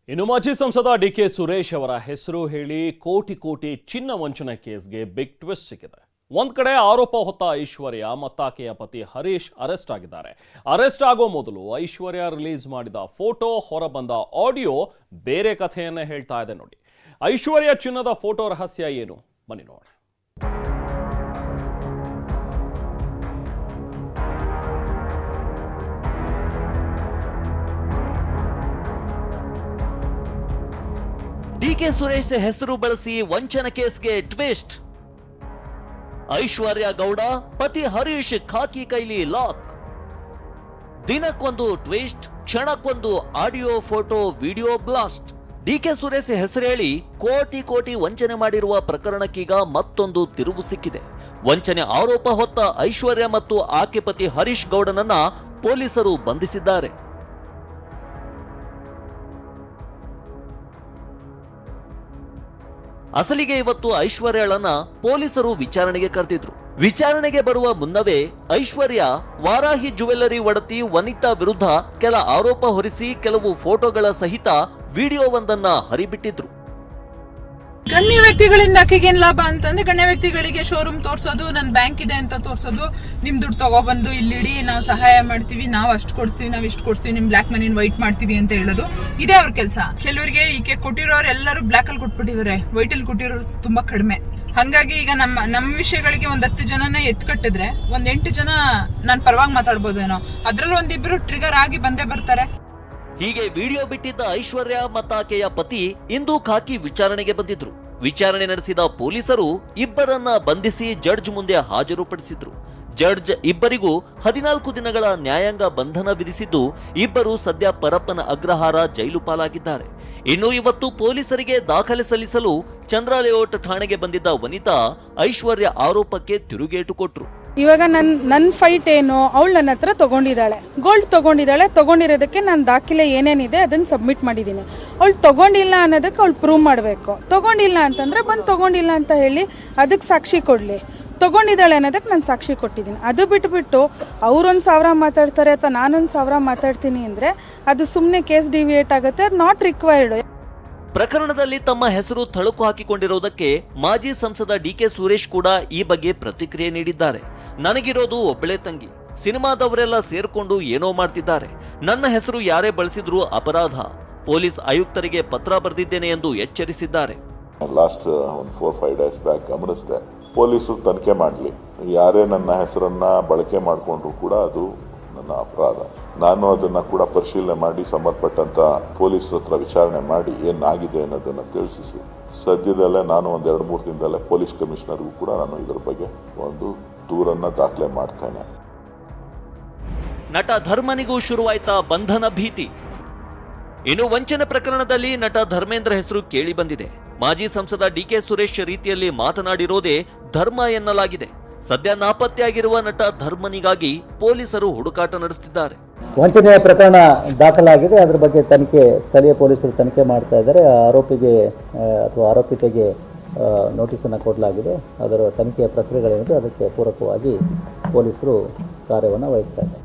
ಇನ್ನು ಮಾಜಿ ಸಂಸದ ಡಿಕೆ ಸುರೇಶ್ ಅವರ ಹೆಸರು ಹೇಳಿ ಕೋಟಿ ಕೋಟಿ ಚಿನ್ನ ವಂಚನೆ ಕೇಸ್ಗೆ ಬಿಗ್ ಟ್ವಿಸ್ಟ್ ಸಿಕ್ಕಿದೆ. ಒಂದ್ ಕಡೆ ಆರೋಪ ಹೊತ್ತ ಐಶ್ವರ್ಯ ಮತ್ತಾಕೆಯ ಪತಿ ಹರೀಶ್ ಅರೆಸ್ಟ್ ಆಗಿದ್ದಾರೆ. ಅರೆಸ್ಟ್ ಆಗೋ ಮೊದಲು ಐಶ್ವರ್ಯ ರಿಲೀಸ್ ಮಾಡಿದ ಫೋಟೋ, ಹೊರಬಂದ ಆಡಿಯೋ ಬೇರೆ ಕಥೆಯನ್ನೇ ಹೇಳ್ತಾ ಇದೆ ನೋಡಿ. ಐಶ್ವರ್ಯ ಚಿನ್ನದ ಫೋಟೋ ರಹಸ್ಯ ಏನು? ಬನ್ನಿ ನೋಡೋಣ. ಡಿಕೆ ಸುರೇಶ್ ಹೆಸರು ಬಳಸಿ ವಂಚನೆ ಕೇಸ್ಗೆ ಟ್ವಿಸ್ಟ್. ಐಶ್ವರ್ಯ ಗೌಡ ಪತಿ ಹರೀಶ್ ಖಾಕಿ ಕೈಲಿ ಲಾಕ್. ದಿನಕ್ಕೊಂದು ಟ್ವಿಸ್ಟ್, ಕ್ಷಣಕ್ಕೊಂದು audio, photo, video blast. DK Suresh ಹೆಸರು ಹೇಳಿ ಕೋಟಿ ಕೋಟಿ ವಂಚನೆ ಮಾಡಿರುವ ಪ್ರಕರಣಕ್ಕೀಗ ಮತ್ತೊಂದು ತಿರುವು ಸಿಕ್ಕಿದೆ. ವಂಚನೆ ಆರೋಪ ಹೊತ್ತ ಐಶ್ವರ್ಯ ಮತ್ತು ಆಕೆ ಪತಿ ಹರೀಶ್ ಗೌಡನನ್ನ ಪೊಲೀಸರು ಬಂಧಿಸಿದ್ದಾರೆ. ಅಸಲಿಗೆ ಇವತ್ತು ಐಶ್ವರ್ಯಳನ್ನ ಪೊಲೀಸರು ವಿಚಾರಣೆಗೆ ಕರೆದಿದ್ರು. ವಿಚಾರಣೆಗೆ ಬರುವ ಮುನ್ನವೇ ಐಶ್ವರ್ಯ ವಾರಾಹಿ ಜ್ಯುವೆಲ್ಲರಿ ಒಡತಿ ವನಿತಾ ವಿರುದ್ಧ ಕೆಲ ಆರೋಪ ಹೊರಿಸಿ ಕೆಲವು ಫೋಟೋಗಳ ಸಹಿತ ವಿಡಿಯೋವೊಂದನ್ನ ಹರಿಬಿಟ್ಟಿದ್ರು. ಗಣ್ಯ ವ್ಯಕ್ತಿಗಳಿಂದ ಆಕೆಗೇನ್ ಲಾಭ ಅಂತಂದ್ರೆ, ಗಣ್ಯ ವ್ಯಕ್ತಿಗಳಿಗೆ ಶೋರೂಮ್ ತೋರ್ಸೋದು, ನನ್ ಬ್ಯಾಂಕ್ ಇದೆ ಅಂತ ತೋರ್ಸೋದು, ನಿಮ್ ದುಡ್ಡು ತಗೊಬಂದು ಇಲ್ಲಿಡಿ, ನಾವು ಸಹಾಯ ಮಾಡ್ತೀವಿ, ನಾವು ಅಷ್ಟು ಕೊಡ್ತೀವಿ, ನಾವ್ ಇಷ್ಟು ಕೊಡ್ತೀವಿ, ನಿಮ್ ಬ್ಲಾಕ್ ಮನಿನ ವೈಟ್ ಮಾಡ್ತೀವಿ ಅಂತ ಹೇಳೋದು ಇದೇ ಅವ್ರ ಕೆಲಸ. ಕೆಲವರಿಗೆ ಈಕೆ ಕೊಟ್ಟಿರೋರು ಎಲ್ಲರೂ ಬ್ಲಾಕ್ ಅಲ್ಲಿ ಕೊಟ್ಬಿಟ್ಟಿದ್ದಾರೆ, ವೈಟ್ ಅಲ್ಲಿ ಕೊಟ್ಟಿರೋರು ತುಂಬಾ ಕಡಿಮೆ. ಹಂಗಾಗಿ ಈಗ ನಮ್ಮ ವಿಷಯಗಳಿಗೆ 10 ಜನನ ಎತ್ಕಟ್ಟಿದ್ರೆ 8 ಜನ ನಾನ್ ಪರವಾಗಿ ಮಾತಾಡ್ಬೋದೇನೋ, ಅದ್ರಲ್ಲಿ ಒಂದಿಬ್ರು ಟ್ರಿಗರ್ ಆಗಿ ಬಂದೇ ಬರ್ತಾರೆ. ಹೀಗೆ ವಿಡಿಯೋ ಬಿಟ್ಟಿದ್ದ ಐಶ್ವರ್ಯ ಮತ್ತಾಕೆಯ ಪತಿ ಇಂದು ಖಾಕಿ ವಿಚಾರಣೆಗೆ ಬಂದಿದ್ರು. ವಿಚಾರಣೆ ನಡೆಸಿದ ಪೊಲೀಸರು ಇಬ್ಬರನ್ನ ಬಂಧಿಸಿ ಜಡ್ಜ್ ಮುಂದೆ ಹಾಜರುಪಡಿಸಿದ್ರು. ಜಡ್ಜ್ ಇಬ್ಬರಿಗೂ 14 ದಿನಗಳ ನ್ಯಾಯಾಂಗ ಬಂಧನ ವಿಧಿಸಿದ್ದು, ಇಬ್ಬರು ಸದ್ಯ ಪರಪ್ಪನ ಅಗ್ರಹಾರ ಜೈಲು ಪಾಲಾಗಿದ್ದಾರೆ. ಇನ್ನು ಇವತ್ತು ಪೊಲೀಸರಿಗೆ ದಾಖಲೆ ಸಲ್ಲಿಸಲು ಚಂದ್ರ ಲೇಔಟ್ ಠಾಣೆಗೆ ಬಂದಿದ್ದ ವನಿತಾ ಐಶ್ವರ್ಯ ಆರೋಪಕ್ಕೆ ತಿರುಗೇಟು ಕೊಟ್ರು. ಇವಾಗ ನನ್ನ ಫೈಟ್ ಏನು, ಅವಳು ನನ್ನ ಹತ್ರ ತಗೊಂಡಿದ್ದಾಳೆ, ಗೋಲ್ಡ್ ತಗೊಂಡಿರೋದಕ್ಕೆ ನಾನು ದಾಖಲೆ ಏನೇನಿದೆ ಅದನ್ನು ಸಬ್ಮಿಟ್ ಮಾಡಿದ್ದೀನಿ. ಅವಳು ತಗೊಂಡಿಲ್ಲ ಅನ್ನೋದಕ್ಕೆ ಅವಳು ಪ್ರೂವ್ ಮಾಡಬೇಕು. ತಗೊಂಡಿಲ್ಲ ಅಂತಂದರೆ ಬಂದು ತಗೊಂಡಿಲ್ಲ ಅಂತ ಹೇಳಿ ಅದಕ್ಕೆ ಸಾಕ್ಷಿ ಕೊಡಲಿ. ತಗೊಂಡಿದ್ದಾಳೆ ಅನ್ನೋದಕ್ಕೆ ನಾನು ಸಾಕ್ಷಿ ಕೊಟ್ಟಿದ್ದೀನಿ. ಅದು ಬಿಟ್ಬಿಟ್ಟು ಅವ್ರೊಂದು 1000 ಮಾತಾಡ್ತಾರೆ ಅಥವಾ ನಾನೊಂದು 1000 ಮಾತಾಡ್ತೀನಿ ಅಂದರೆ ಅದು ಸುಮ್ಮನೆ ಕೇಸ್ ಡಿವಿಯೇಟ್ ಆಗುತ್ತೆ. Not required. ಪ್ರಕರಣದಲ್ಲಿ ತಮ್ಮ ಹೆಸರು ತಳುಕು ಹಾಕಿಕೊಂಡಿರುವುದಕ್ಕೆ ಮಾಜಿ ಸಂಸದ ಡಿಕೆ ಸುರೇಶ್ ಕೂಡ ಈ ಬಗ್ಗೆ ಪ್ರತಿಕ್ರಿಯೆ ನೀಡಿದ್ದಾರೆ. ನನಗಿರೋದು ಒಬ್ಬಳೇ ತಂಗಿ, ಸಿನಿಮಾದವರೆಲ್ಲ ಸೇರ್ಕೊಂಡು ಏನೋ ಮಾಡ್ತಿದ್ದಾರೆ, ನನ್ನ ಹೆಸರು ಯಾರೇ ಬಳಸಿದ್ರೂ ಅಪರಾಧ, ಪೊಲೀಸ್ ಆಯುಕ್ತರಿಗೆ ಪತ್ರ ಬರೆದಿದ್ದೇನೆ ಎಂದು ಎಚ್ಚರಿಸಿದ್ದಾರೆ. ಲಾಸ್ಟ್ 4-5 ಡೇಸ್ ಬ್ಯಾಕ್ ಗಮನಿಸಿದೆ, ಪೊಲೀಸರು ತನಿಖೆ ಮಾಡಲಿ, ಯಾರೇ ನನ್ನ ಹೆಸರನ್ನ ಬಳಕೆ ಮಾಡಿಕೊಂಡ್ರು ಕೂಡ ಅದು ನನ್ನ ಅಪರಾಧ. ನಾನು ಅದನ್ನ ಕೂಡ ಪರಿಶೀಲನೆ ಮಾಡಿ ಸಂಬಂಧಪಟ್ಟಂತ ಪೊಲೀಸರ ಹತ್ರ ವಿಚಾರಣೆ ಮಾಡಿ ಏನಾಗಿದೆ ಅನ್ನೋದನ್ನ ತಿಳಿಸಿ ಸದ್ಯದಲ್ಲೇ ನಾನು 1-2-3 ದಿನದಲ್ಲೇ ಪೊಲೀಸ್ ಕಮಿಷನರ್ಗೂ ಕೂಡ ನಾನು ಇದರ ಬಗ್ಗೆ ಒಂದು ದೂರನ್ನ ದಾಖಲೆ ಮಾಡ್ತೇನೆ. ನಟ ಧರ್ಮನಿಗೂ ಶುರುವಾಯ್ತಾ ಬಂಧನ ಭೀತಿ. ಇನ್ನು ವಂಚನೆ ಪ್ರಕರಣದಲ್ಲಿ ನಟ ಧರ್ಮೇಂದ್ರ ಹೆಸರು ಕೇಳಿ ಬಂದಿದೆ. ಮಾಜಿ ಸಂಸದ ಡಿಕೆ ಸುರೇಶ್ ರೀತಿಯಲ್ಲಿ ಮಾತನಾಡಿರೋದೇ ಧರ್ಮ ಎನ್ನಲಾಗಿದೆ. ಸದ್ಯ ನಾಪತ್ತೆಯಾಗಿರುವ ನಟ ಧರ್ಮನಿಗಾಗಿ ಪೊಲೀಸರು ಹುಡುಕಾಟ ನಡೆಸುತ್ತಿದ್ದಾರೆ. ವಂಚನೆಯ ಪ್ರಕರಣ ದಾಖಲಾಗಿದೆ. ಅದರ ಬಗ್ಗೆ ಸ್ಥಳೀಯ ಪೊಲೀಸರು ತನಿಖೆ ಮಾಡ್ತಾ ಇದ್ದಾರೆ. ಆರೋಪಿಗೆ ಅಥವಾ ಆರೋಪಿತೆಗೆ ನೋಟಿಸನ್ನು ಕೊಡಲಾಗಿದೆ. ಅದರ ತನಿಖೆಯ ಪ್ರಕ್ರಿಯೆಗಳೇನಿದೆ ಅದಕ್ಕೆ ಪೂರಕವಾಗಿ ಪೊಲೀಸರು ಕಾರ್ಯವನ್ನು ವಹಿಸ್ತಾ ಇದ್ದಾರೆ.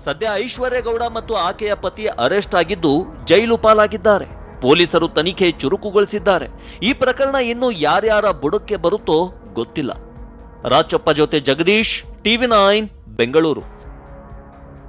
ಸದ್ಯ ಐಶ್ವರ್ಯ ಗೌಡ ಮತ್ತು ಆಕೆಯ ಪತಿ ಅರೆಸ್ಟ್ ಆಗಿದ್ದು ಜೈಲು ಪಾಲಾಗಿದ್ದಾರೆ. ಪೊಲೀಸರು ತನಿಖೆ ಚುರುಕುಗೊಳಿಸಿದ್ದಾರೆ. ಈ ಪ್ರಕರಣ ಇನ್ನು ಯಾರ್ಯಾರ ಬುಡಕ್ಕೆ ಬರುತ್ತೋ ಗೊತ್ತಿಲ್ಲ. ರಾಚಪ್ಪ ಜೊತೆ ಜಗದೀಶ್, TV9 ಬೆಂಗಳೂರು.